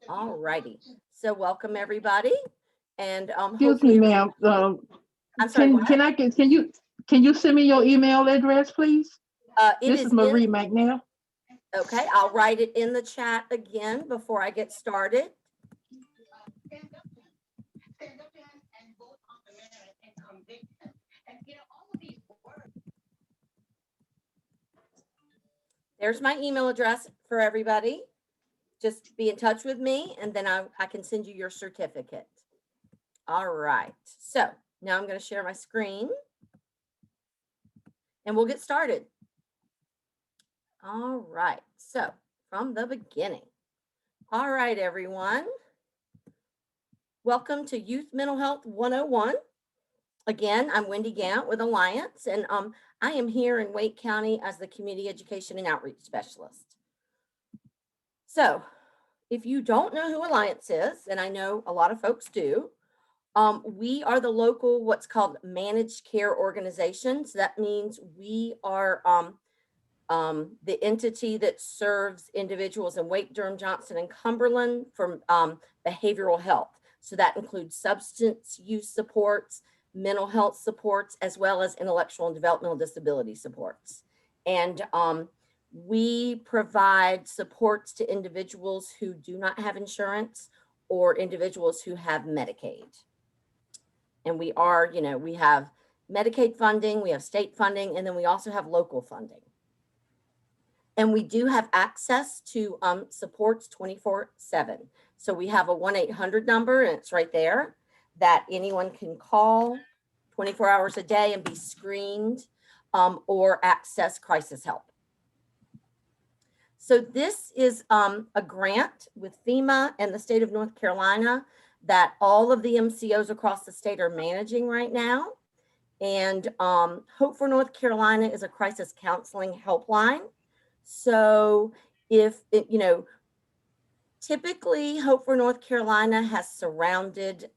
All righty. So welcome everybody. And Excuse me, hopefully, ma'am. I'm sorry, what? Can you send me your email address, please? It This is is in, Marie McNair. okay, I'll write it in the chat again before I get started. There's my email address for everybody. Just be in touch with me and then I can send you your certificate. All right. So now I'm going to share my screen and we'll get started. All right. So from the beginning. All right, everyone. Welcome to Youth Mental Health 101. Again, I'm Wendy Gant with Alliance, and I am here in Wake County as the Community Education and Outreach Specialist. So if you don't know who Alliance is, and I know a lot of folks do, we are the local, what's called managed care organization. So that means we are the entity that serves individuals in Wake, Durham, Johnson, and Cumberland for behavioral health. So that includes substance use supports, mental health supports, as well as intellectual and developmental disability supports. And we provide supports to individuals who do not have insurance or individuals who have Medicaid. And we are, we have Medicaid funding, we have state funding, and then we also have local funding. And we do have access to supports 24/7. So we have a 1-800 number, and it's right there that anyone can call 24 hours a day and be screened or access crisis help. So this is a grant with FEMA and the state of North Carolina that all of the MCOs across the state are managing right now. And Hope for North Carolina is a crisis counseling helpline. So if typically Hope for North Carolina has surrounded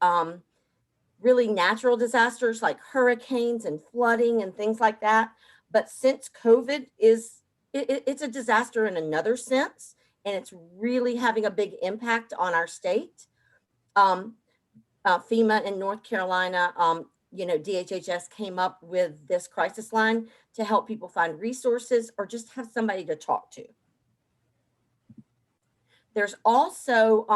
really natural disasters like hurricanes and flooding and things like that. But since COVID it's a disaster in another sense, and it's really having a big impact on our state. FEMA in North Carolina, DHHS came up with this crisis line to help people find resources or just have somebody to talk to. There's also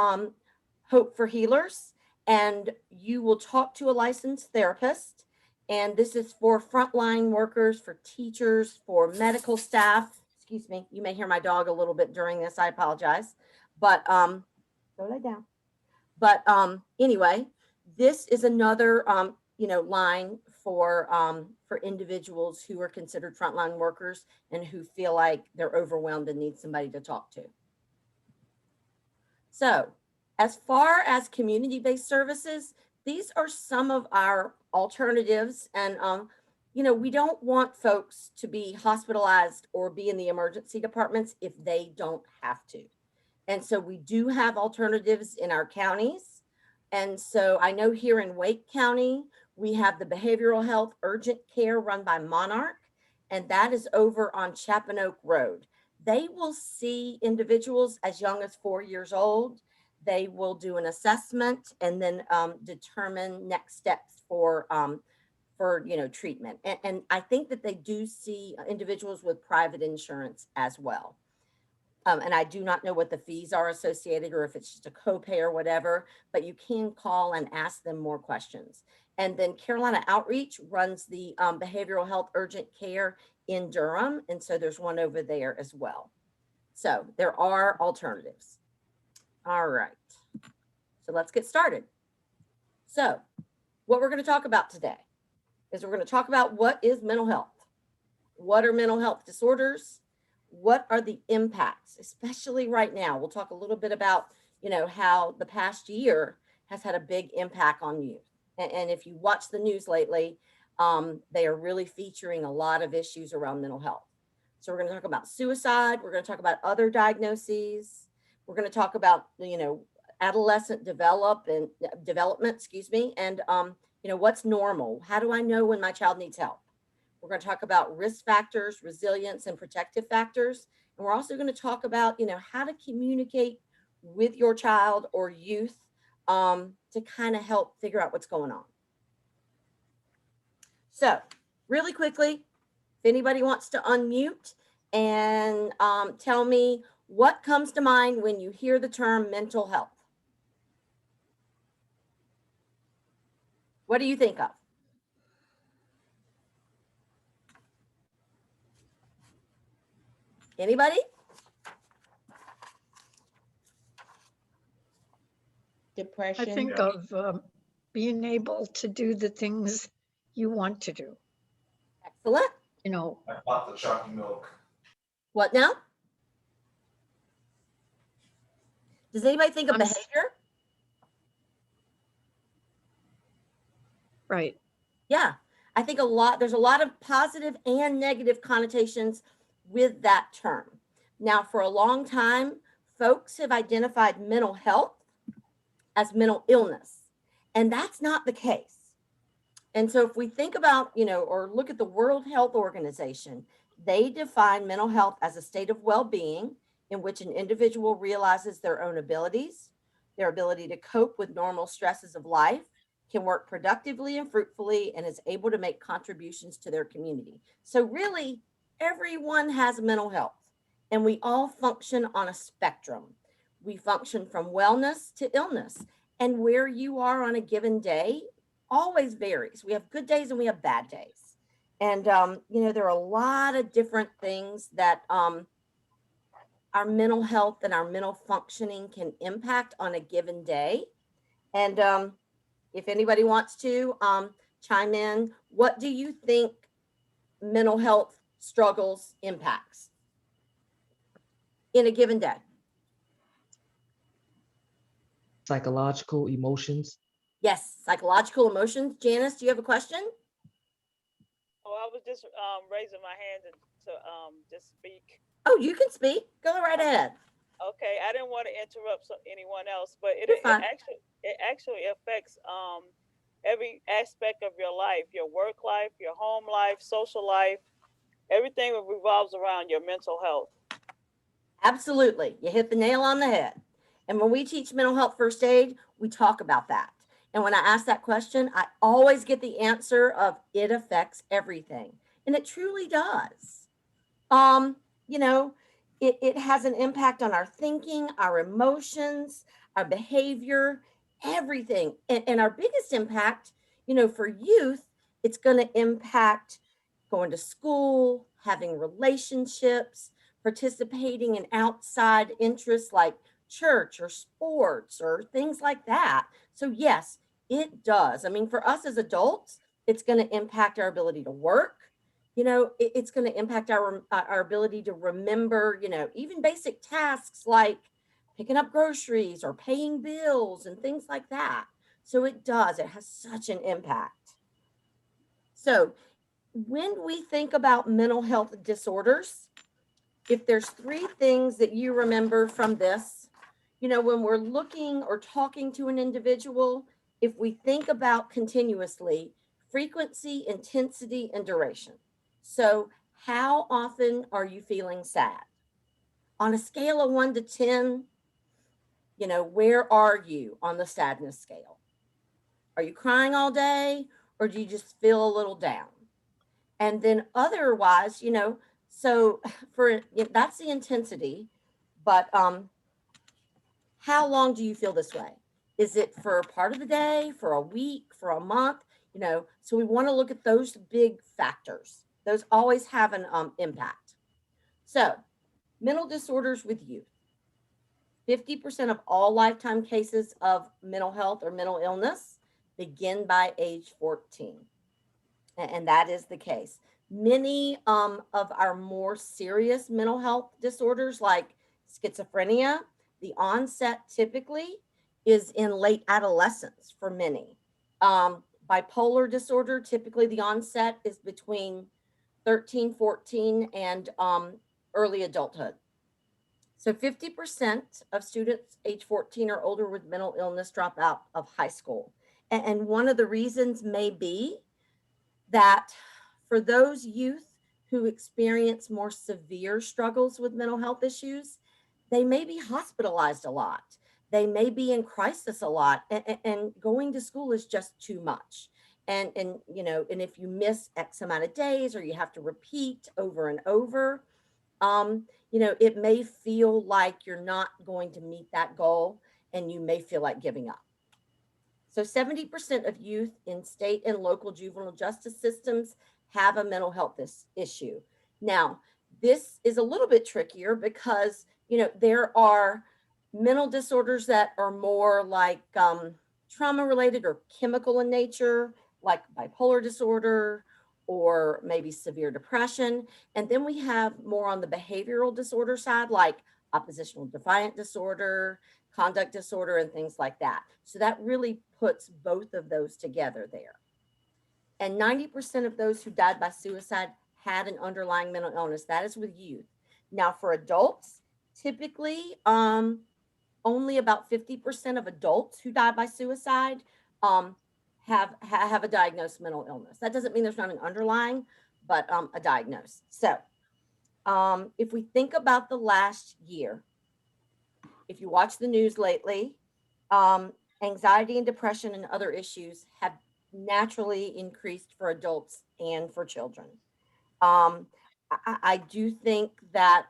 Hope for Healers, and you will talk to a licensed therapist. And this is for frontline workers, for teachers, for medical staff. Excuse me, you may hear my dog a little bit during this. I apologize. But go lay down. But anyway, this is another line for individuals who are considered frontline workers and who feel like they're overwhelmed and need somebody to talk to. So as far as community-based services, these are some of our alternatives. And, we don't want folks to be hospitalized or be in the emergency departments if they don't have to. And so we do have alternatives in our counties. And so I know here in Wake County, we have the behavioral health urgent care run by Monarch, and that is over on Chapin Oak Road. They will see individuals as young as 4 years old. They will do an assessment and then determine next steps for treatment. And I think that they do see individuals with private insurance as well. And I do not know what the fees are associated or if it's just a copay or whatever, but you can call and ask them more questions. And then Carolina Outreach runs the behavioral health urgent care in Durham. And so there's one over there as well. So there are alternatives. All right. So let's get started. So what we're going to talk about today is we're going to talk about what is mental health. What are mental health disorders? What are the impacts, especially right now? We'll talk a little bit about, how the past year has had a big impact on youth. And if you watch the news lately, they are really featuring a lot of issues around mental health. So we're going to talk about suicide. We're going to talk about other diagnoses. We're going to talk about, adolescent development, and, what's normal? How do I know when my child needs help? We're going to talk about risk factors, resilience, and protective factors. And we're also going to talk about, how to communicate with your child or youth to kind of help figure out what's going on. So, really quickly, if anybody wants to unmute and tell me what comes to mind when you hear the term mental health. What do you think of? Anybody? Depression. I think of being able to do the things you want to do. Excellent. You know, I bought the chalky milk. What now? Does anybody think of I'm s- behavior? right. Yeah, I think there's a lot of positive and negative connotations with that term. Now, for a long time, folks have identified mental health as mental illness, and that's not the case. And so if we think about, or look at the World Health Organization, they define mental health as a state of well-being in which an individual realizes their own abilities, their ability to cope with normal stresses of life, can work productively and fruitfully, and is able to make contributions to their community. So really, everyone has mental health, and we all function on a spectrum. We function from wellness to illness, and where you are on a given day always varies. We have good days and we have bad days. And, there are a lot of different things that our mental health and our mental functioning can impact on a given day. And if anybody wants to chime in, what do you think mental health struggles impacts in a given day? Psychological emotions. Yes, psychological emotions. Janice, do you have a question? Oh, I was just raising my hand to just speak. Oh, you can speak. Go right ahead. Okay, I didn't want to interrupt anyone else, but You're fine. it actually affects every aspect of your life, your work life, your home life, social life. Everything revolves around your mental health. Absolutely. You hit the nail on the head. And when we teach mental health first aid, we talk about that. And when I ask that question, I always get the answer of it affects everything. And it truly does. Um, you know, it has an impact on our thinking, our emotions, our behavior, everything. And our biggest impact, for youth, it's going to impact going to school, having relationships, participating in outside interests like church or sports or things like that. So, yes, it does. I mean, for us as adults, it's going to impact our ability to work. It's going to impact our ability to remember, even basic tasks like picking up groceries or paying bills and things like that. So it does. It has such an impact. So when we think about mental health disorders, if there's three things that you remember from this, when we're looking or talking to an individual, if we think about continuously frequency, intensity, and duration. So, how often are you feeling sad? On a scale of 1 to 10, where are you on the sadness scale? Are you crying all day or do you just feel a little down? And then otherwise, so that's the intensity, but how long do you feel this way? Is it for part of the day, for a week, for a month? So we want to look at those big factors. Those always have an impact. So mental disorders with youth. 50% of all lifetime cases of mental health or mental illness begin by age 14. And that is the case. Many of our more serious mental health disorders like schizophrenia, the onset typically is in late adolescence for many. Bipolar disorder, typically the onset is between 13, 14, and early adulthood. So 50% of students age 14 or older with mental illness drop out of high school. And one of the reasons may be that for those youth who experience more severe struggles with mental health issues, they may be hospitalized a lot. They may be in crisis a lot, and going to school is just too much. And you know, and if you miss X amount of days or you have to repeat over and over, you know, it may feel like you're not going to meet that goal and you may feel like giving up. So 70% of youth in state and local juvenile justice systems have a mental health issue. Now, this is a little bit trickier because, you know, there are mental disorders that are more like trauma related or chemical in nature, like bipolar disorder or maybe severe depression. And then we have more on the behavioral disorder side, like oppositional defiant disorder, conduct disorder, and things like that. So that really puts both of those together there. And 90% of those who died by suicide had an underlying mental illness. That is with youth. Now, for adults, typically, only about 50% of adults who die by suicide have a diagnosed mental illness. That doesn't mean there's not an underlying, but a diagnosis. So if we think about the last year, if you watch the news lately, anxiety and depression and other issues have naturally increased for adults and for children. I do think that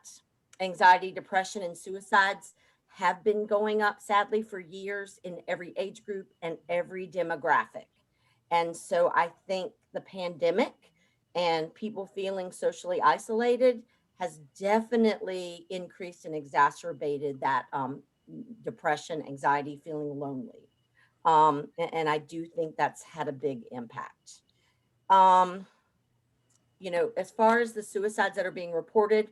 anxiety, depression, and suicides have been going up, sadly, for years in every age group and every demographic. And so I think the pandemic and people feeling socially isolated has definitely increased and exacerbated that depression, anxiety, feeling lonely. And I do think that's had a big impact. You know, as far as the suicides that are being reported,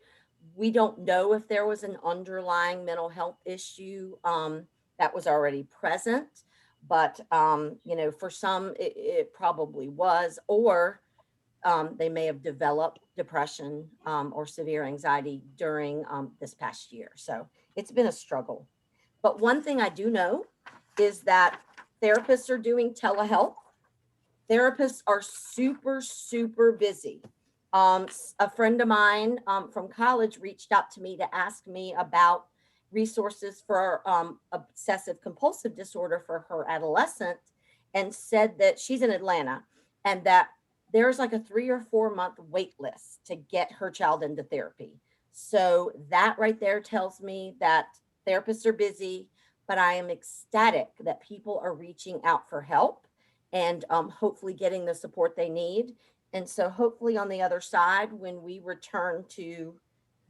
we don't know if there was an underlying mental health issue that was already present, but you know, for some it probably was, or they may have developed depression or severe anxiety during this past year. So it's been a struggle. But one thing I do know is that therapists are doing telehealth. Therapists are super, super busy. A friend of mine from college reached out to me to ask me about resources for obsessive compulsive disorder for her adolescent, and said that she's in Atlanta and that there's like a 3 or 4 month wait list to get her child into therapy. So that right there tells me that therapists are busy, but I am ecstatic that people are reaching out for help and hopefully getting the support they need. And so hopefully on the other side, when we return to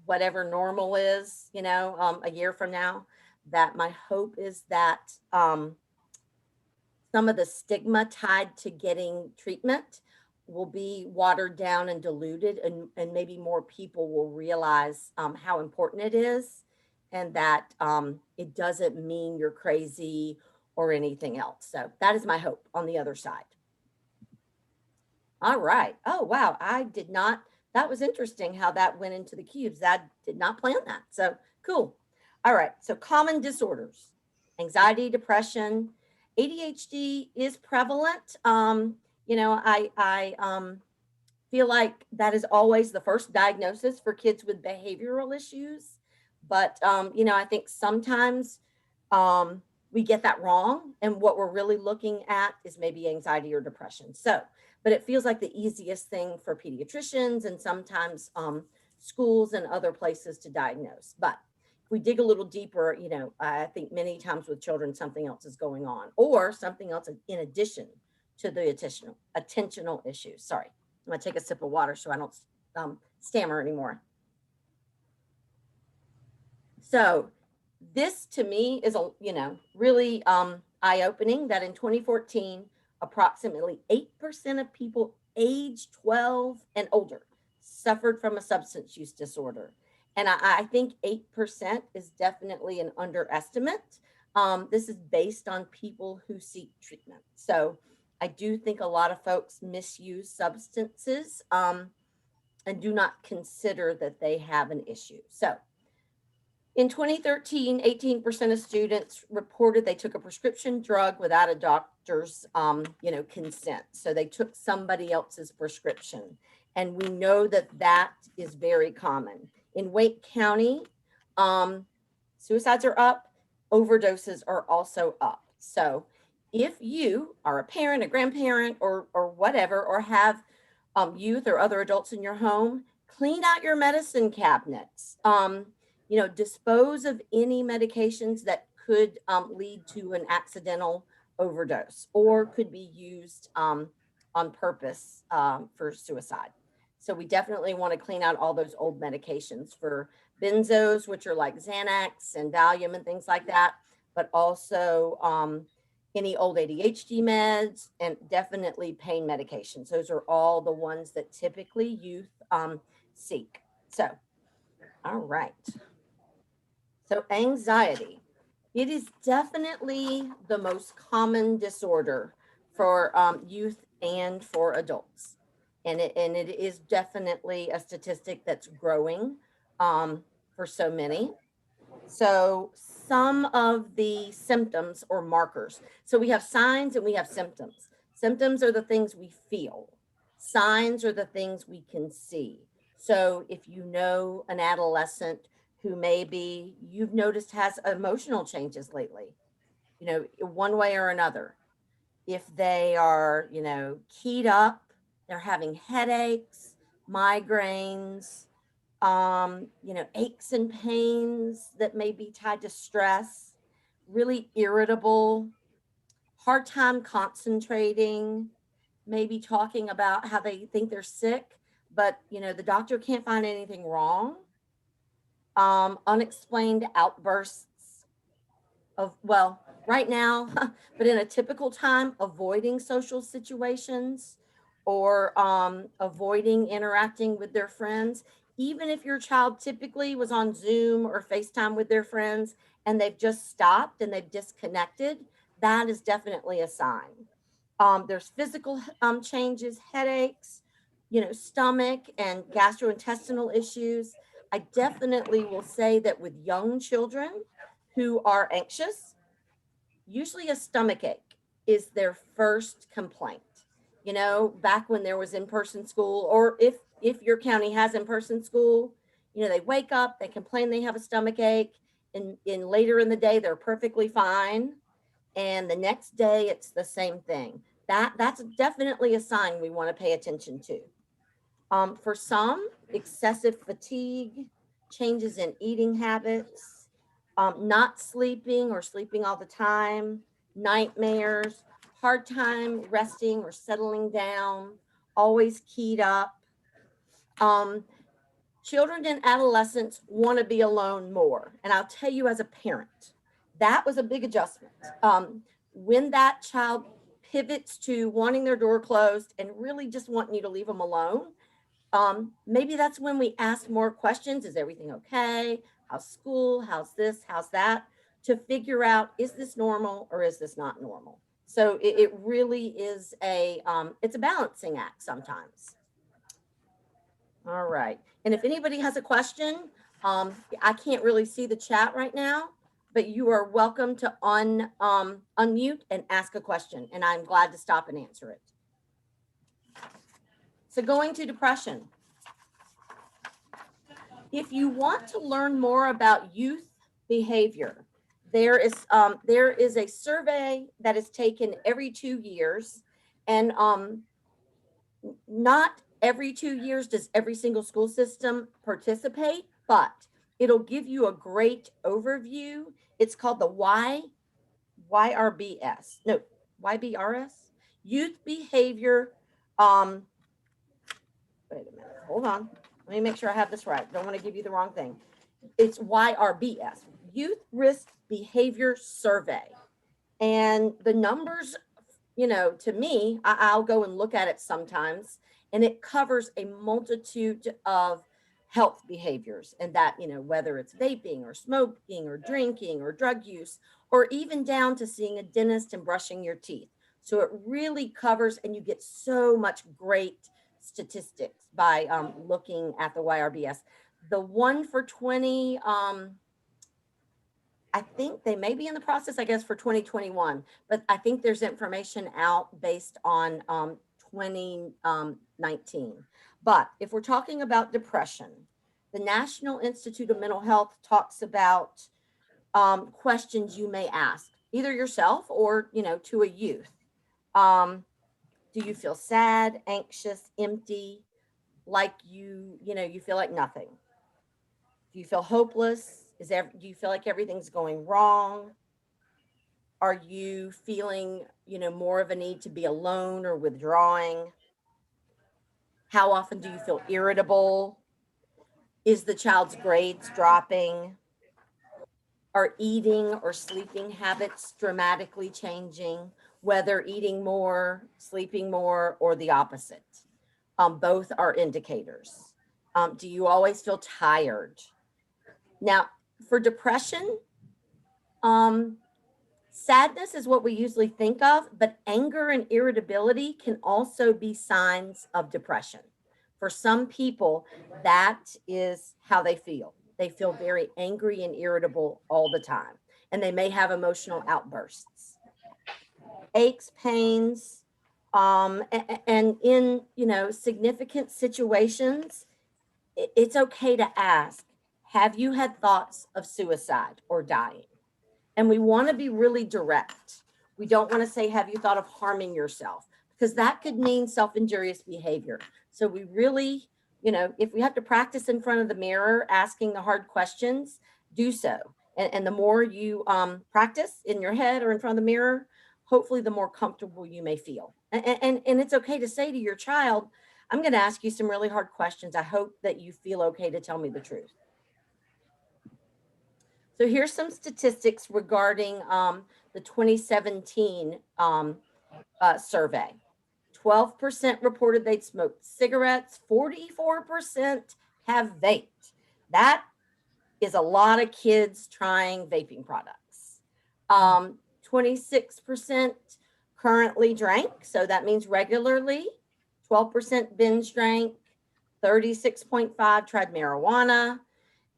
whatever normal is, you know, a year from now, that my hope is that some of the stigma tied to getting treatment will be watered down and diluted, and maybe more people will realize how important it is, and that it doesn't mean you're crazy or anything else. So that is my hope on the other side. All right. Oh, wow. That was interesting how that went into the cubes. I did not plan that. So cool. All right. So common disorders, anxiety, depression, ADHD is prevalent. You know, I feel like that is always the first diagnosis for kids with behavioral issues. But, you know, I think sometimes we get that wrong. And what we're really looking at is maybe anxiety or depression. So, but it feels like the easiest thing for pediatricians and sometimes schools and other places to diagnose. But if we dig a little deeper, you know, I think many times with children, something else is going on, or something else in addition to the attentional issues. Sorry, I'm gonna take a sip of water so I don't stammer anymore. So this to me is really eye-opening that in 2014, approximately 8% of people age 12 and older suffered from a substance use disorder. And I think 8% is definitely an underestimate. This is based on people who seek treatment. So I do think a lot of folks misuse substances and do not consider that they have an issue. So in 2013, 18% of students reported they took a prescription drug without a doctor's, consent. So they took somebody else's prescription. And we know that that is very common. In Wake County, suicides are up, overdoses are also up. So if you are a parent, a grandparent, or whatever, or have youth or other adults in your home, clean out your medicine cabinets. Dispose of any medications that could lead to an accidental overdose or could be used on purpose for suicide. So we definitely want to clean out all those old medications for benzos, which are like Xanax and Valium and things like that, but also any old ADHD meds, and definitely pain medications. Those are all the ones that typically youth seek. So, all right. So anxiety, it is definitely the most common disorder for youth and for adults. And it is definitely a statistic that's growing for so many. So some of the symptoms or markers. So we have signs and we have symptoms. Symptoms are the things we feel. Signs are the things we can see. So if you know an adolescent who maybe you've noticed has emotional changes lately, one way or another. If they are, keyed up, they're having headaches, migraines, aches and pains that may be tied to stress, really irritable, hard time concentrating, maybe talking about how they think they're sick, but the doctor can't find anything wrong. Unexplained outbursts of, well, right now, but in a typical time, avoiding social situations or avoiding interacting with their friends. Even if your child typically was on Zoom or FaceTime with their friends and they've just stopped and they've disconnected, that is definitely a sign. There's physical changes, headaches, stomach and gastrointestinal issues. I definitely will say that with young children who are anxious, usually a stomach ache is their first complaint. Back when there was in-person school, or if your county has in-person school, they wake up, they complain they have a stomach ache, and in later in the day they're perfectly fine, and the next day it's the same thing. That's definitely a sign we want to pay attention to. For some, excessive fatigue, changes in eating habits, not sleeping or sleeping all the time, nightmares, hard time resting or settling down, always keyed up. Um, Children and adolescents want to be alone more. And I'll tell you, as a parent, that was a big adjustment. When that child pivots to wanting their door closed and really just wanting you to leave them alone, maybe that's when we ask more questions. Is everything okay? How's school? How's this? How's that? To figure out, is this normal or is this not normal? So it really is it's a balancing act sometimes. All right. And if anybody has a question, I can't really see the chat right now, but you are welcome to unmute and ask a question, and I'm glad to stop and answer it. So going to depression. If you want to learn more about youth behavior, there is a survey that is taken every 2 years, and not every 2 years does every single school system participate, but it'll give you a great overview. It's called the YBRS, Youth Behavior. Wait a minute, hold on. Let me make sure I have this right. Don't want to give you the wrong thing. It's YRBS, Youth Risk Behavior Survey. And the numbers, to me, I'll go and look at it sometimes, and it covers a multitude of health behaviors, and that, whether it's vaping or smoking or drinking or drug use, or even down to seeing a dentist and brushing your teeth. So it really covers, and you get so much great statistics by looking at the YRBS. The one for 20, I think they may be in the process, I guess, for 2021, but I think there's information out based on 2019. But if we're talking about depression, the National Institute of Mental Health talks about questions you may ask, either yourself or, to a youth. Um, do you feel sad, anxious, empty, like you feel like nothing? Do you feel hopeless? Do you feel like everything's going wrong? Are you feeling, more of a need to be alone or withdrawing? How often do you feel irritable? Is the child's grades dropping? Are eating or sleeping habits dramatically changing, whether eating more, sleeping more, or the opposite? Both are indicators. Do you always feel tired? Now, for depression, um, sadness is what we usually think of, but anger and irritability can also be signs of depression. For some people, that is how they feel. They feel very angry and irritable all the time, and they may have emotional outbursts, aches, pains, and in significant situations, it's okay to ask, have you had thoughts of suicide or dying? And we want to be really direct. We don't want to say, have you thought of harming yourself? Because that could mean self-injurious behavior. So we really, if we have to practice in front of the mirror, asking the hard questions, do so. And the more you practice in your head or in front of the mirror, hopefully the more comfortable you may feel. And it's okay to say to your child, I'm going to ask you some really hard questions. I hope that you feel okay to tell me the truth. So here's some statistics regarding the 2017 survey. 12% reported they'd smoked cigarettes. 44% have vaped. That is a lot of kids trying vaping products. 26% currently drank, so that means regularly. 12% binge drank. 36.5 tried marijuana.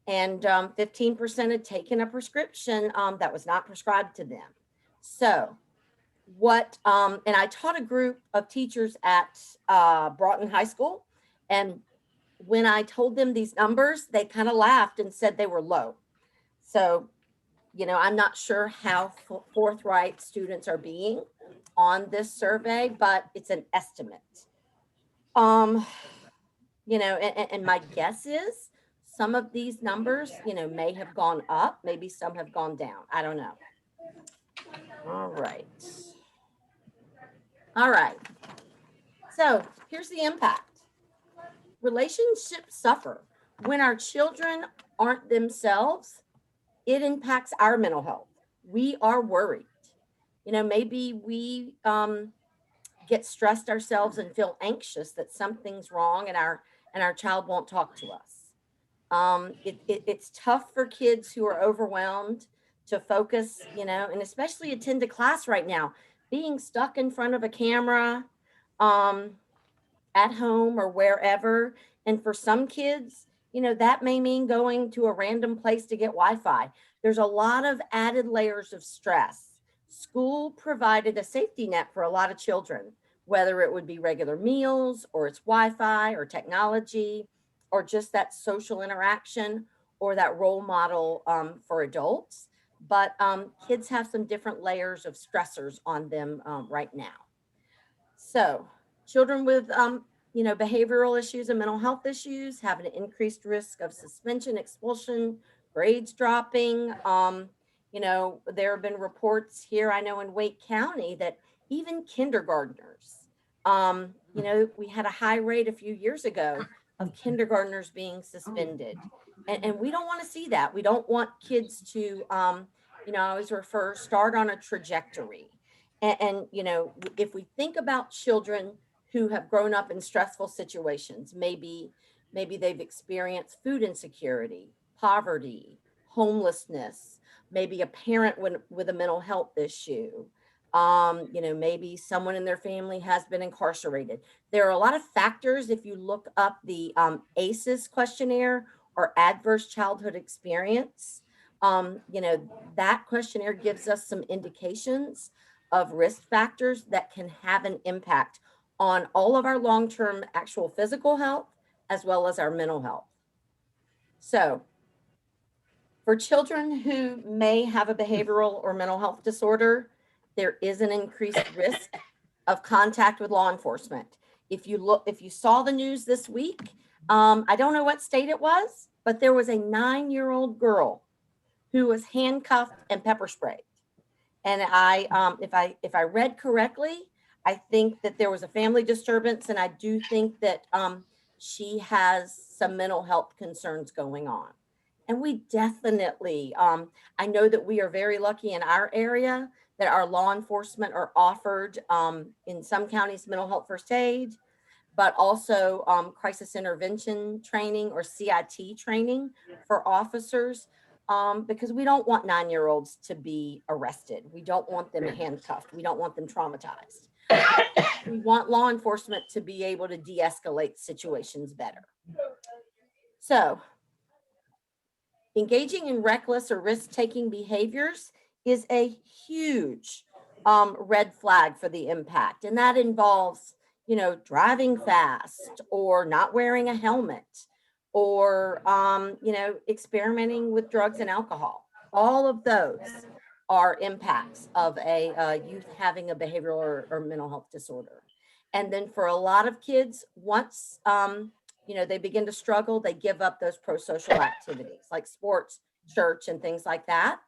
And 15% had taken a prescription that was not prescribed to them. So and I taught a group of teachers at Broughton High School. And when I told them these numbers, they kind of laughed and said they were low. So, I'm not sure how forthright students are being on this survey, but it's an estimate. And my guess is some of these numbers, may have gone up, maybe some have gone down. I don't know. All right. All right. So here's the impact. Relationships suffer. When our children aren't themselves, it impacts our mental health. We are worried. Maybe we get stressed ourselves and feel anxious that something's wrong and our child won't talk to us. It's tough for kids who are overwhelmed to focus, and especially attend a class right now. Being stuck in front of a camera at home or wherever. And for some kids, that may mean going to a random place to get Wi-Fi. There's a lot of added layers of stress. School provided a safety net for a lot of children, whether it would be regular meals or it's Wi-Fi or technology or just that social interaction or that role model for adults. But kids have some different layers of stressors on them right now. So children with, behavioral issues and mental health issues have an increased risk of suspension, expulsion, grades dropping. There have been reports here, I know in Wake County, that even kindergartners, we had a high rate a few years ago of kindergartners being suspended. And we don't want to see that. We don't want kids to, I always start on a trajectory. And if we think about children who have grown up in stressful situations, maybe they've experienced food insecurity, poverty, homelessness, maybe a parent with a mental health issue, maybe someone in their family has been incarcerated. There are a lot of factors. If you look up the ACEs questionnaire or adverse childhood experience, that questionnaire gives us some indications of risk factors that can have an impact on all of our long-term actual physical health as well as our mental health. So For children who may have a behavioral or mental health disorder, there is an increased risk of contact with law enforcement. If you saw the news this week, I don't know what state it was, but there was a 9-year-old girl who was handcuffed and pepper sprayed. And if I read correctly, I think that there was a family disturbance, and I do think that she has some mental health concerns going on. And we definitely, I know that we are very lucky in our area that our law enforcement are offered in some counties mental health first aid, but also crisis intervention training or CIT training for officers, because we don't want 9-year-olds to be arrested. We don't want them handcuffed. We don't want them traumatized. We want law enforcement to be able to de-escalate situations better. So, engaging in reckless or risk-taking behaviors is a huge red flag for the impact. And that involves, driving fast or not wearing a helmet or, experimenting with drugs and alcohol. All of those are impacts of a youth having a behavioral or mental health disorder. And then for a lot of kids, once they begin to struggle, they give up those pro-social activities like sports, church, and things like that.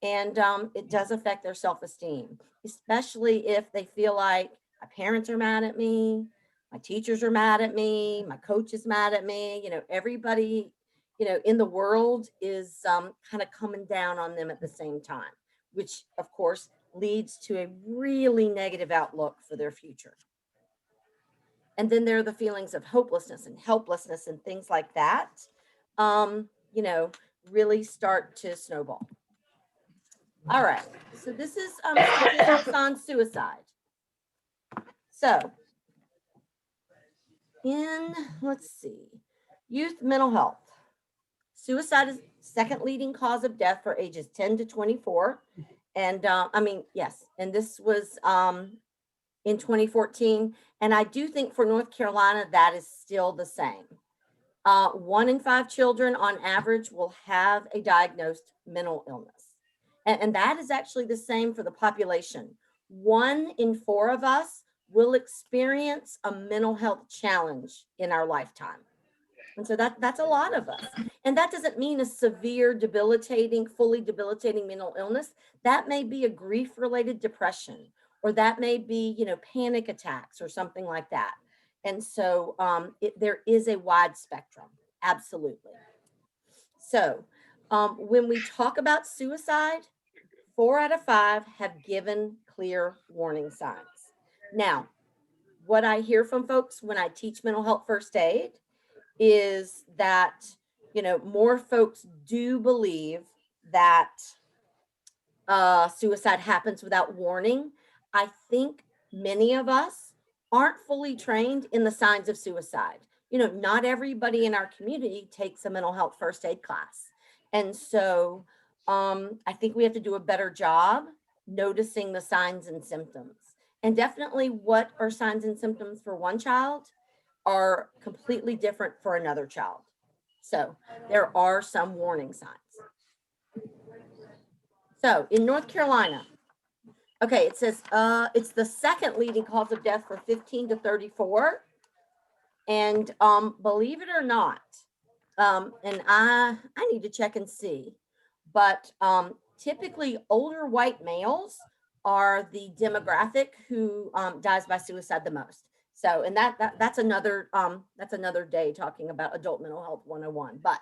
And it does affect their self-esteem, especially if they feel like my parents are mad at me, my teachers are mad at me, my coach is mad at me, everybody, in the world is kind of coming down on them at the same time, which of course leads to a really negative outlook for their future. And then there are the feelings of hopelessness and helplessness and things like that, really start to snowball. All right, so this is statistics on suicide. So let's see, youth mental health. Suicide is second leading cause of death for ages 10 to 24. And yes, and this was in 2014. And I do think for North Carolina, that is still the same. 1 in 5 children on average will have a diagnosed mental illness. And that is actually the same for the population. 1 in 4 of us will experience a mental health challenge in our lifetime. And so that's a lot of us. And that doesn't mean a severe, debilitating, fully debilitating mental illness. That may be a grief-related depression, or that may be, panic attacks or something like that. And so there is a wide spectrum, absolutely. So when we talk about suicide, 4 out of 5 have given clear warning signs. Now, what I hear from folks when I teach mental health first aid is that, more folks do believe that suicide happens without warning. I think many of us aren't fully trained in the signs of suicide. Not everybody in our community takes a mental health first aid class. And so I think we have to do a better job noticing the signs and symptoms. And definitely what are signs and symptoms for one child are completely different for another child. So there are some warning signs. So in North Carolina, okay, it says it's the second leading cause of death for 15 to 34. And believe it or not, and I need to check and see, but typically older white males are the demographic who dies by suicide the most. So, and that's another day talking about adult mental health 101. But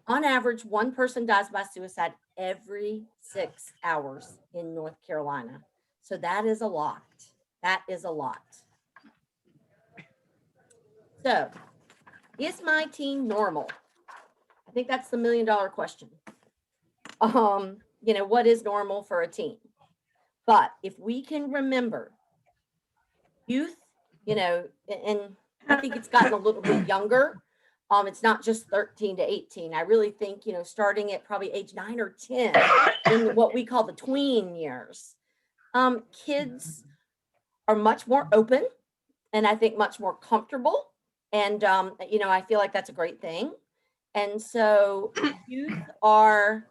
on average, 1 person dies by suicide every 6 hours in North Carolina. So that is a lot. That is a lot. So, is my teen normal? I think that's the $1 million question. What is normal for a teen? But if we can remember youth, and I think it's gotten a little bit younger. It's not just 13 to 18. I really think, starting at probably age 9 or 10 in what we call the tween years, kids are much more open and I think much more comfortable. And, I feel like that's a great thing. And so youth are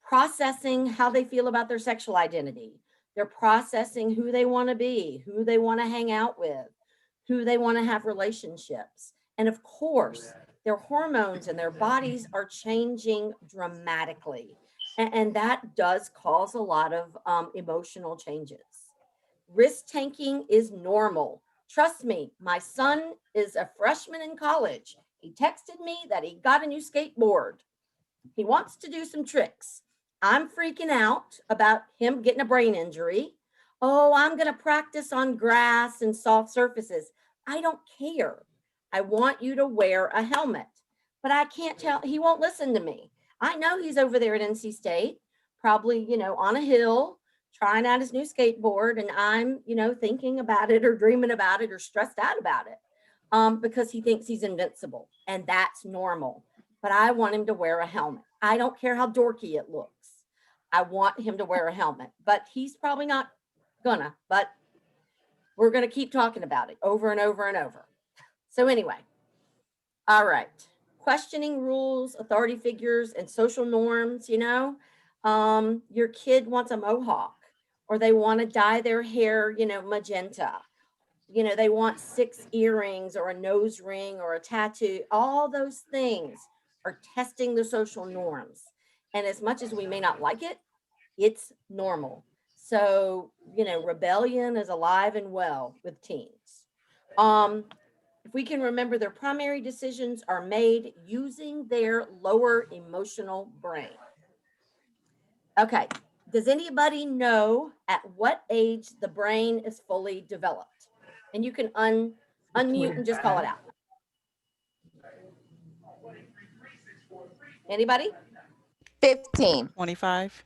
processing how they feel about their sexual identity. They're processing who they want to be, who they want to hang out with, who they want to have relationships. And of course, their hormones and their bodies are changing dramatically. And that does cause a lot of emotional changes. Risk taking is normal. Trust me, my son is a freshman in college. He texted me that he got a new skateboard. He wants to do some tricks. I'm freaking out about him getting a brain injury. Oh, I'm going to practice on grass and soft surfaces. I don't care. I want you to wear a helmet. But I can't tell, he won't listen to me. I know he's over there at NC State, probably, on a hill, trying out his new skateboard. And I'm, thinking about it or dreaming about it or stressed out about it because he thinks he's invincible. And that's normal. But I want him to wear a helmet. I don't care how dorky it looks. I want him to wear a helmet, but he's probably not gonna, but we're going to keep talking about it over and over and over. So anyway, all right. Questioning rules, authority figures, and social norms, your kid wants a mohawk or they want to dye their hair, magenta. They want 6 earrings or a nose ring or a tattoo. All those things are testing the social norms. And as much as we may not like it, it's normal. So, rebellion is alive and well with teens. If we can remember, their primary decisions are made using their lower emotional brain. Okay. Does anybody know at what age the brain is fully developed? And you can unmute and just call it out. Anybody? 15. 25.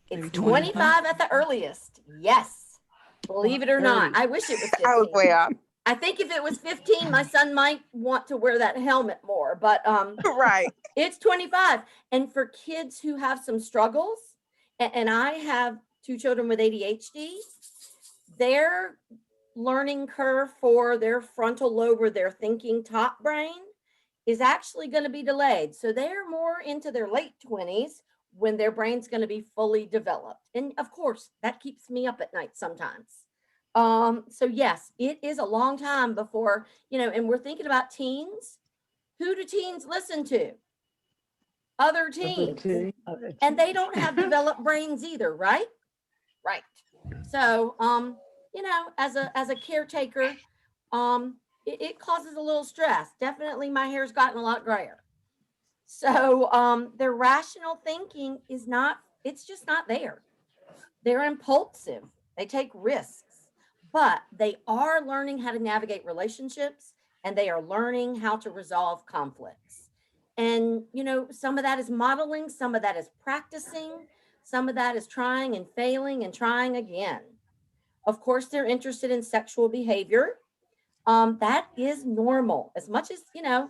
It's Maybe 25 at the earliest. Yes. Believe it or not. I wish it was 15. I was way off. I think if it was 15, my son might want to wear that helmet more, but Right. it's 25. And for kids who have some struggles, and I have 2 children with ADHD, their learning curve for their frontal lobe or their thinking top brain is actually going to be delayed. So they're more into their late 20s when their brain's going to be fully developed. And of course, that keeps me up at night sometimes. So yes, it is a long time before, and we're thinking about teens. Who do teens listen to? Other teens. And they don't have developed brains either, right? Right. So, as a caretaker, it causes a little stress. Definitely my hair's gotten a lot grayer. So, their rational thinking it's just not there. They're impulsive. They take risks, but they are learning how to navigate relationships and they are learning how to resolve conflicts. And, some of that is modeling, some of that is practicing, some of that is trying and failing and trying again. Of course, they're interested in sexual behavior. That is normal as much as,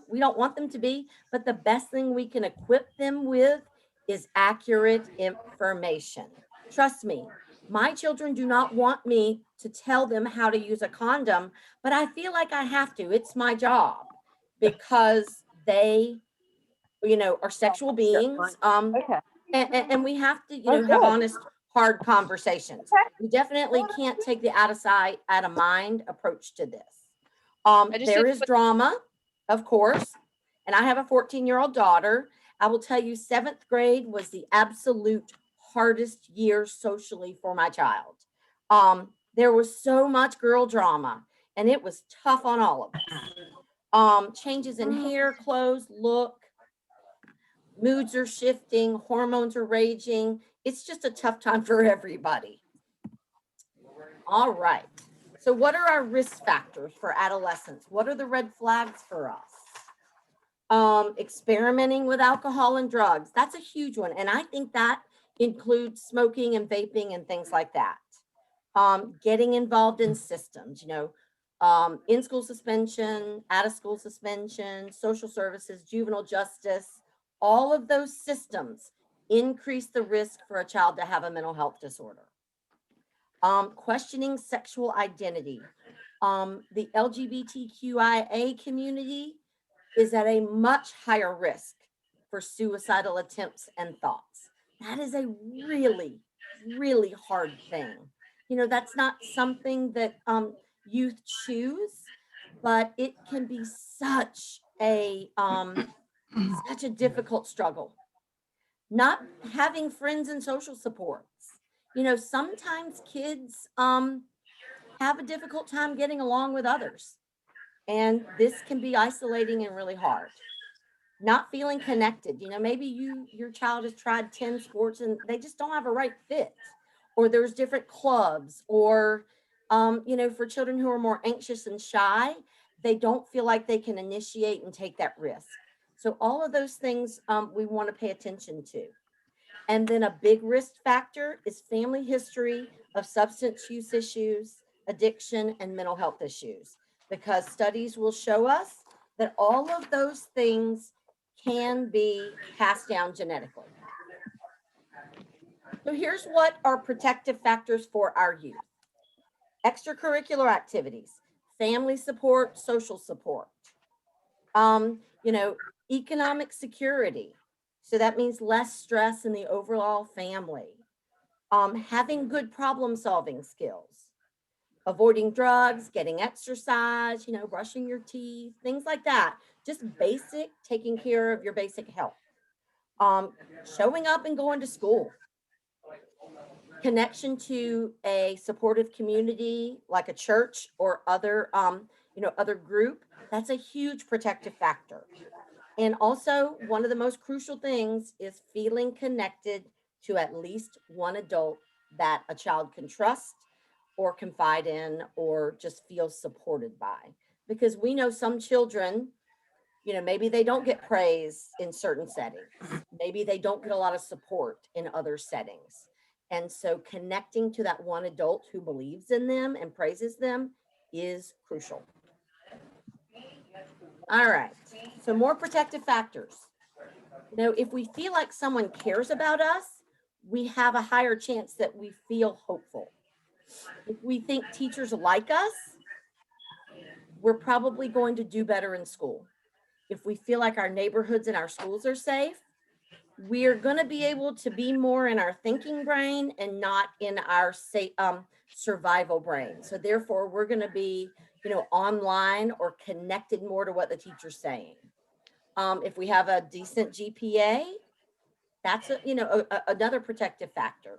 we don't want them to be, but the best thing we can equip them with is accurate information. Trust me, my children do not want me to tell them how to use a condom, but I feel like I have to. It's my job because they, are sexual beings. And we have to, have honest, hard conversations. We definitely can't take the out of sight, out of mind approach to this. There is drama, of course, and I have a 14-year-old daughter. I will tell you, 7th grade was the absolute hardest year socially for my child. There was so much girl drama, and it was tough on all of us. Changes in hair, clothes, look, moods are shifting, hormones are raging. It's just a tough time for everybody. All right. So what are our risk factors for adolescents? What are the red flags for us? Experimenting with alcohol and drugs. That's a huge one. And I think that includes smoking and vaping and things like that. Getting involved in systems, in-school suspension, out-of-school suspension, social services, juvenile justice, all of those systems increase the risk for a child to have a mental health disorder. Questioning sexual identity. The LGBTQIA community is at a much higher risk for suicidal attempts and thoughts. That is a really, really hard thing. You know, that's not something that youth choose, but it can be such a difficult struggle. Not having friends and social supports. You know, sometimes kids have a difficult time getting along with others, and this can be isolating and really hard. Not feeling connected. You know, maybe your child has tried 10 sports and they just don't have a right fit, or there's different clubs, or you know, for children who are more anxious and shy, they don't feel like they can initiate and take that risk. So all of those things we want to pay attention to. And then a big risk factor is family history of substance use issues, addiction, and mental health issues, because studies will show us that all of those things can be passed down genetically. So here's what are protective factors for our youth: extracurricular activities, family support, social support, you know, economic security. So that means less stress in the overall family. Having good problem solving skills, avoiding drugs, getting exercise, you know, brushing your teeth, things like that. Just basic taking care of your basic health. Um, Showing up and going to school. Connection to a supportive community like a church or other, you know, other group. That's a huge protective factor. And also, one of the most crucial things is feeling connected to at least one adult that a child can trust or confide in or just feel supported by. Because we know some children, you know, maybe they don't get praise in certain settings, maybe they don't get a lot of support in other settings. And so, connecting to that one adult who believes in them and praises them is crucial. All right. So, more protective factors. You know, if we feel like someone cares about us, we have a higher chance that we feel hopeful. If we think teachers like us, we're probably going to do better in school. If we feel like our neighborhoods and our schools are safe, we're going to be able to be more in our thinking brain and not in our survival brain. So therefore, we're going to be, you know, online or connected more to what the teacher's saying. If we have a decent GPA, that's a, you know, another protective factor.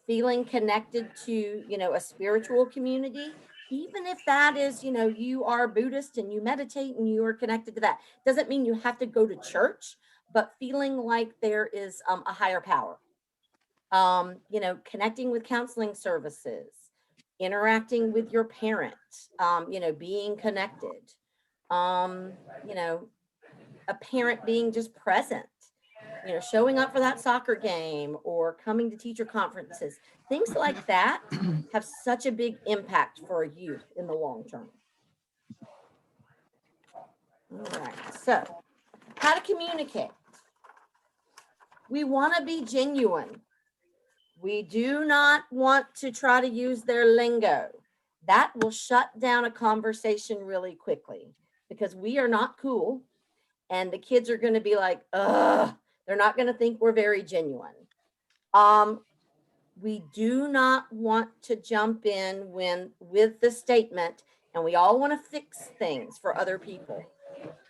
Feeling connected to, you know, a spiritual community, even if that is, you know, you are Buddhist and you meditate and you are connected to that, doesn't mean you have to go to church, but feeling like there is a higher power. You know, connecting with counseling services, interacting with your parent, you know, being connected, um, you know, a parent being just present, you know, showing up for that soccer game or coming to teacher conferences, things like that have such a big impact for a youth in the long term. All right, so how to communicate. We want to be genuine. We do not want to try to use their lingo. That will shut down a conversation really quickly because we are not cool. And the kids are going to be like, ugh, they're not going to think we're very genuine. We do not want to jump in with the statement, and we all want to fix things for other people.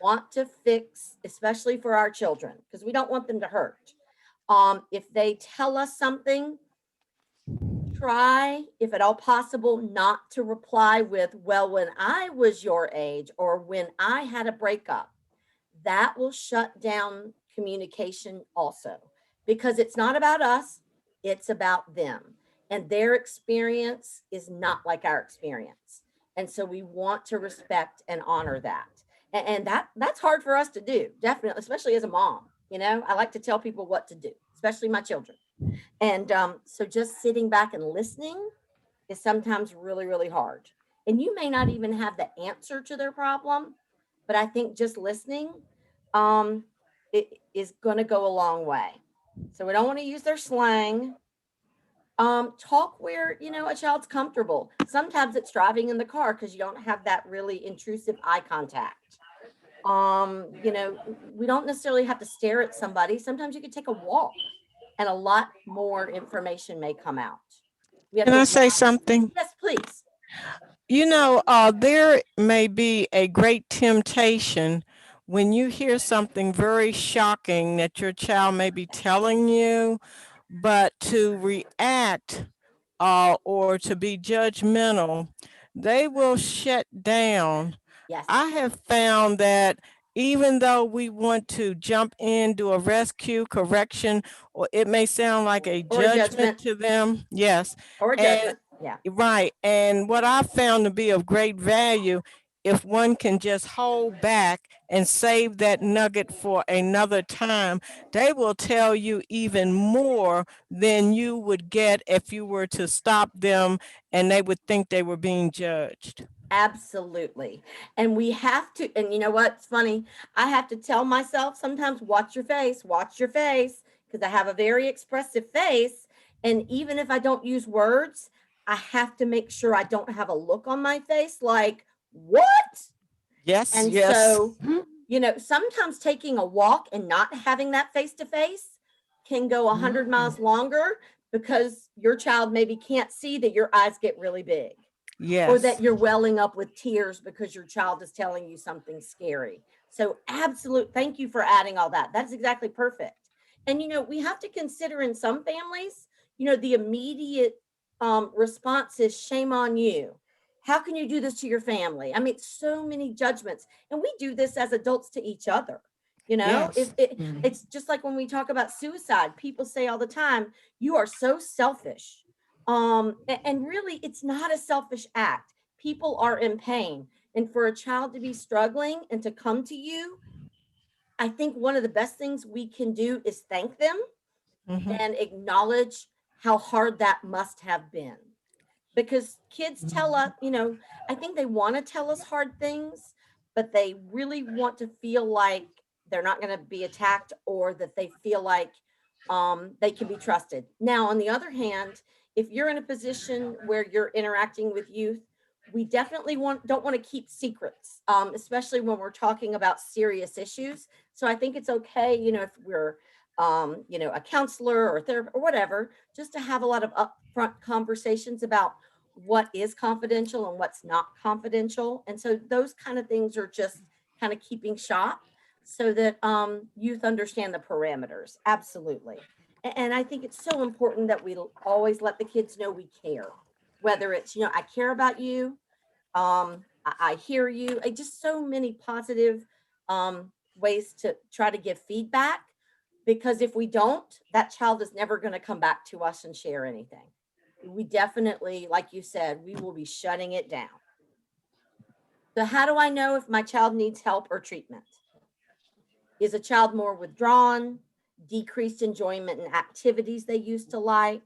Want to fix, especially for our children, because we don't want them to hurt. If they tell us something, try, if at all possible, not to reply with, well, when I was your age or when I had a breakup. That will shut down communication also, because it's not about us, it's about them. And their experience is not like our experience. And so we want to respect and honor that. And that's hard for us to do, definitely, especially as a mom. You know, I like to tell people what to do, especially my children. And so just sitting back and listening is sometimes really, really hard. And you may not even have the answer to their problem, but I think just listening it is going to go a long way. So we don't want to use their slang. Talk where, you know, a child's comfortable. Sometimes it's driving in the car because you don't have that really intrusive eye contact. You know, we don't necessarily have to stare at somebody. Sometimes you could take a walk and a lot more information may come out. We have Can to I say watch. something? Yes, please. You know, there may be a great temptation when you hear something very shocking that your child may be telling you, but to react or to be judgmental, they will shut down. Yes. I have found that even though we want to jump in, do a rescue, correction, or it may sound like a Or a judgment judgment. to them, yes, Or a and judgment. Yeah. right. And what I found to be of great value, if one can just hold back and save that nugget for another time, they will tell you even more than you would get if you were to stop them and they would think they were being judged. Absolutely. And we have to, and you know what's funny? I have to tell myself sometimes, watch your face, because I have a very expressive face. And even if I don't use words, I have to make sure I don't have a look on my face like, what? Yes, And yes, so, you know, sometimes taking a walk and not having that face to face can go 100 miles longer because your child maybe can't see that your eyes get really big, or that yes. you're welling up with tears because your child is telling you something scary. So, thank you for adding all that. That's exactly perfect. And, you know, we have to consider in some families, you know, the immediate response is shame on you. How can you do this to your family? I mean, so many judgments. And we do this as adults to each other. You know, Yes. it's just like when we talk about suicide, people say all the time, you are so selfish. And really, it's not a selfish act. People are in pain. And for a child to be struggling and to come to you, I think one of the best things we can do is thank them Mhm. and acknowledge how hard that must have been. Because kids tell us, you know, I think they want to tell us hard things, but they really want to feel like they're not going to be attacked, or that they feel like they can be trusted. Now, on the other hand, if you're in a position where you're interacting with youth, we definitely don't want to keep secrets, especially when we're talking about serious issues. So I think it's okay, you know, if we're you know, a counselor or a therapist or whatever, just to have a lot of upfront conversations about what is confidential and what's not confidential. And so those kind of things are just kind of keeping shop so that youth understand the parameters. Absolutely. And I think it's so important that we always let the kids know we care, whether it's, you know, I care about you, I hear you, just so many positive ways to try to give feedback, because if we don't, that child is never going to come back to us and share anything. We definitely, like you said, we will be shutting it down. So how do I know if my child needs help or treatment? Is a child more withdrawn, decreased enjoyment in activities they used to like?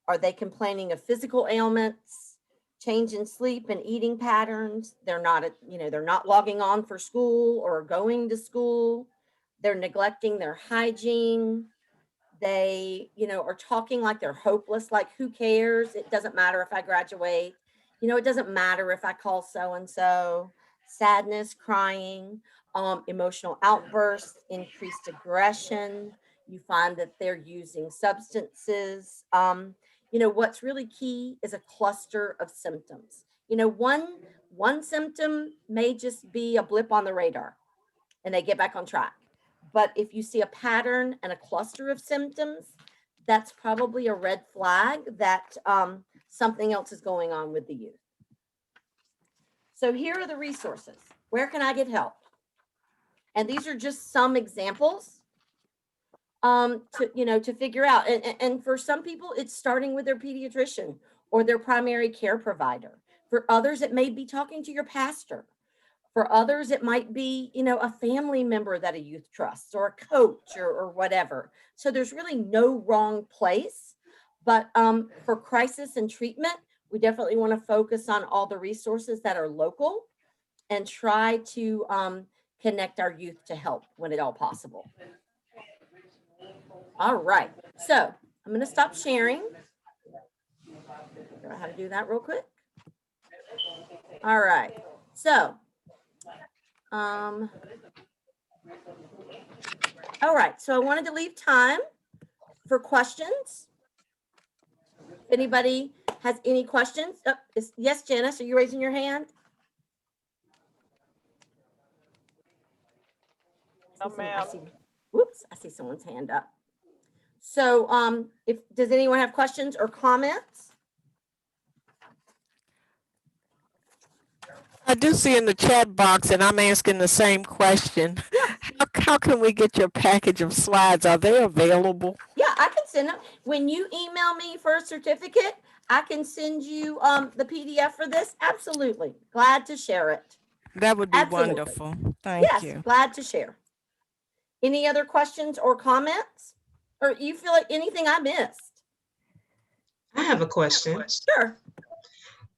Are they complaining of physical ailments, change in sleep and eating patterns? They're not, you know, they're not logging on for school or going to school. They're neglecting their hygiene. They, you know, are talking like they're hopeless, like who cares? It doesn't matter if I graduate. You know, it doesn't matter if I call so and so. Sadness, crying, emotional outbursts, increased aggression. You find that they're using substances. You know, what's really key is a cluster of symptoms. You know, one symptom may just be a blip on the radar and they get back on track. But if you see a pattern and a cluster of symptoms, that's probably a red flag that something else is going on with the youth. So here are the resources. Where can I get help? And these are just some examples to, you know, to figure out. And for some people, it's starting with their pediatrician or their primary care provider. For others, it may be talking to your pastor. For others, it might be, you know, a family member that a youth trusts, or a coach, or whatever. So there's really no wrong place. But for crisis and treatment, we definitely want to focus on all the resources that are local and try to connect our youth to help when at all possible. All right. So I'm going to stop sharing. Figure out how to do that real quick. All right. So All right, so I wanted to leave time for questions. If anybody has any questions? Yes, Janice, are you raising your hand? No, ma'am. Whoops, I see someone's hand up. So does anyone have questions or comments? I do see in the chat box, and I'm asking the same question. Yeah. How can we get your package of slides? Are they available? Yeah, I can send them. When you email me for a certificate, I can send you the PDF for this. Absolutely. Glad to share it. That would be Absolutely. wonderful. Thank Yes, you. glad to share. Any other questions or comments? Or you feel like anything I missed? I have a question. Sure.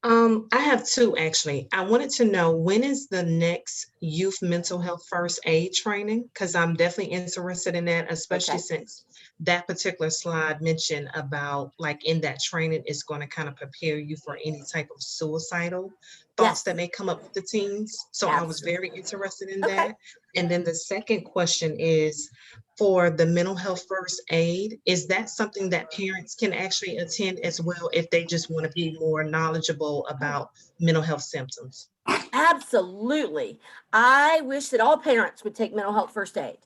I have two actually. I wanted to know, when is the next youth mental health first aid training? Because I'm definitely interested in that, especially Okay. since that particular slide mentioned about, like, in that training is going to kind of prepare you for any type of suicidal thoughts Yes. that may come up with the teens. So I was very interested in Okay. that. And then the second question is, for the mental health first aid, is that something that parents can actually attend as well if they just want to be more knowledgeable about mental health symptoms? Absolutely. I wish that all parents would take mental health first aid.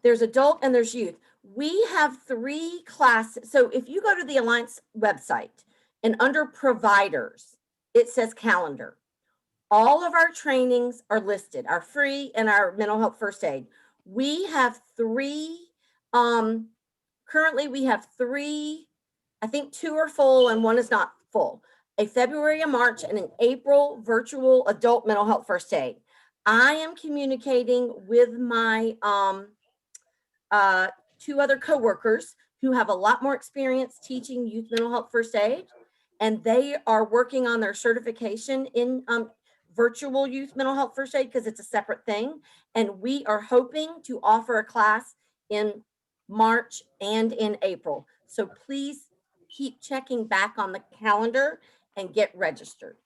There's adult and there's youth. We have 3 classes. So if you go to the Alliance website and under providers, it says calendar. All of our trainings are listed, our free and our mental health first aid. We have 3, currently we have 3, I think 2 are full and 1 is not full. A February, a March, and an April virtual adult mental health first aid. I am communicating with my 2 other coworkers who have a lot more experience teaching youth mental health first aid, and they are working on their certification in virtual youth mental health first aid because it's a separate thing. And we are hoping to offer a class in March and in April. So please keep checking back on the calendar and get registered.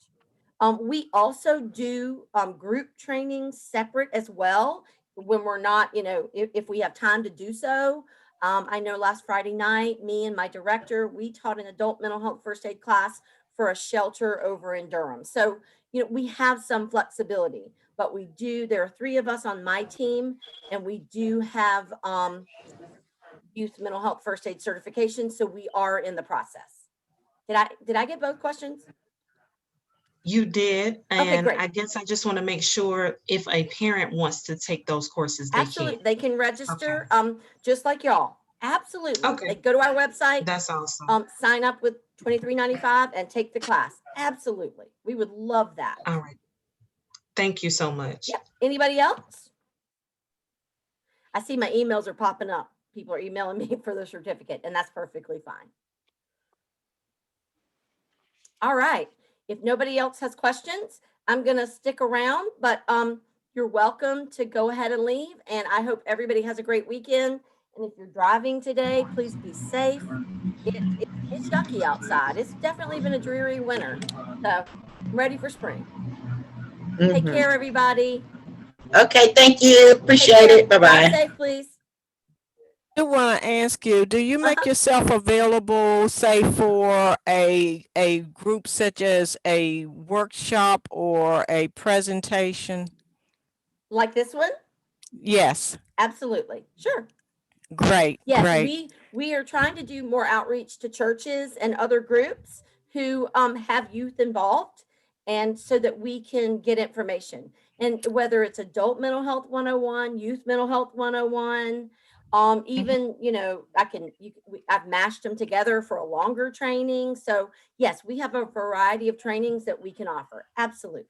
We also do group training separate as well when we're not, if we have time to do so. I know last Friday night, me and my director, we taught an adult mental health first aid class for a shelter over in Durham. So, we have some flexibility, but there are 3 of us on my team, and we do have youth mental health first aid certification. So we are in the process. Did I get both questions? You did. Okay, And great. I guess I just want to make sure if a parent wants to take those courses, they Absolutely. can. They can register just like y'all. Absolutely. Okay. They go to our website, That's awesome. sign up with $23.95 and take the class. Absolutely. We would love that. All right. Thank you so much. Yep. Anybody else? I see my emails are popping up. People are emailing me for the certificate, and that's perfectly fine. All right. If nobody else has questions, I'm going to stick around, but you're welcome to go ahead and leave. And I hope everybody has a great weekend. And if you're driving today, please be safe. It's yucky outside. It's definitely been a dreary winter. So I'm ready for spring. Take care, everybody. Okay, thank you. Appreciate it. Drive Bye-bye. safe, please. I do want to ask you, do you make yourself available, say, for a group such as a workshop or a presentation? Like this one? Yes. Absolutely. Sure. Great. Yes, Great. we are trying to do more outreach to churches and other groups who have youth involved, and so that we can get information. And whether it's adult mental health 101, youth mental health 101, even, I've mashed them together for a longer training. So yes, we have a variety of trainings that we can offer. Absolutely.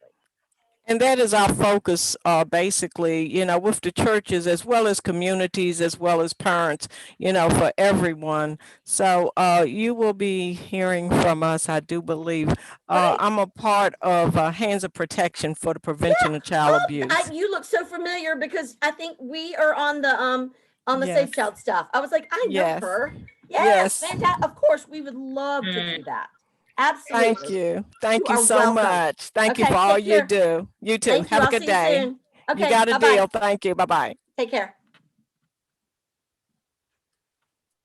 And that is our focus, basically, with the churches as well as communities, as well as parents, for everyone. So you will be hearing from us, I do believe. I'm a part of Hands of Protection for the Prevention of Child Abuse. You look so familiar because I think we are on the Yes. Safe Child stuff. I was like, I know Yes. her. Yes. Fantastic. Of course, we would love to do that. Absolutely. Thank you. Thank You you are so welcome. much. Thank you Okay, for all take you care. do. You too. Thank you. Have a I'll good see you day. soon. You Okay, got a bye-bye. deal. Thank you. Bye-bye. Take care.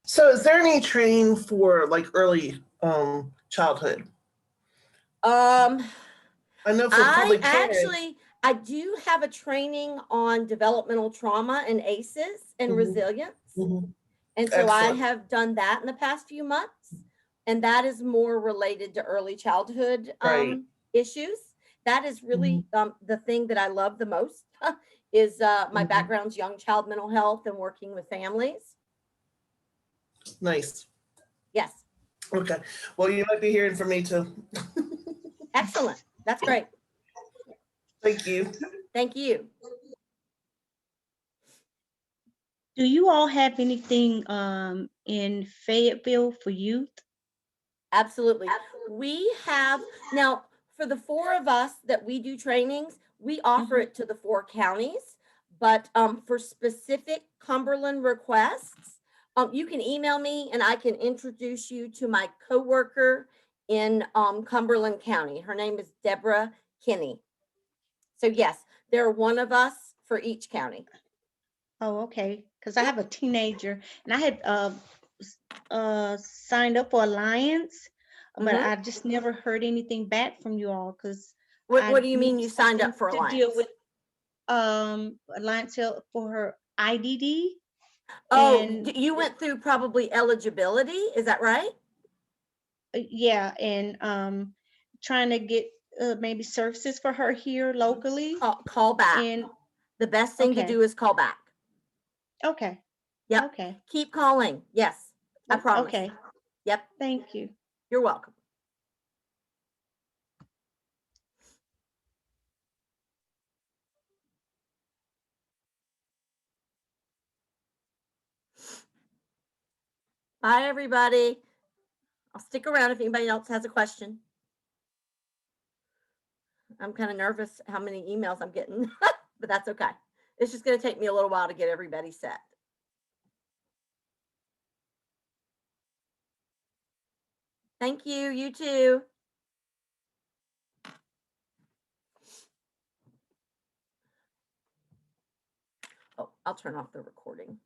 So is there any training for like early childhood? Um, I know for probably parents. I do have a training on developmental trauma and ACEs and Mhm. resilience. Mhm. And so I Excellent. have done that in the past few months. And that is more related to early childhood Right. issues. That is really the thing that I love the most is my Mhm. background's young child mental health and working with families. Nice. Yes. Okay. Well, you might be hearing from me too. Excellent. That's great. Thank you. Thank you. Do you all have anything in Fayetteville for youth? Absolutely. We have now for the 4 of us that we do trainings, we offer it to the 4 counties, but for specific Cumberland requests, you can email me and I can introduce you to my coworker in Cumberland County. Her name is Deborah Kinney. So yes, there are 1 of us for each county. Oh, okay. Because I have a teenager and I had signed up for Alliance, but Mhm. I just never heard anything back from you all because What do you mean you signed up for to Alliance? deal with Alliance Health for her IDD. Oh, And you went through probably eligibility, is that right? yeah, and trying to get maybe services for her here locally. Call back. And The best thing to okay. do is call back. Okay. Yep. Okay. Keep calling. Yes, I promise. Okay. Yep. Thank you. You're welcome. Bye, everybody. I'll stick around if anybody else has a question. I'm kind of nervous how many emails I'm getting, but that's okay. It's just going to take me a little while to get everybody set. Thank you. You too. Oh, I'll turn off the recording.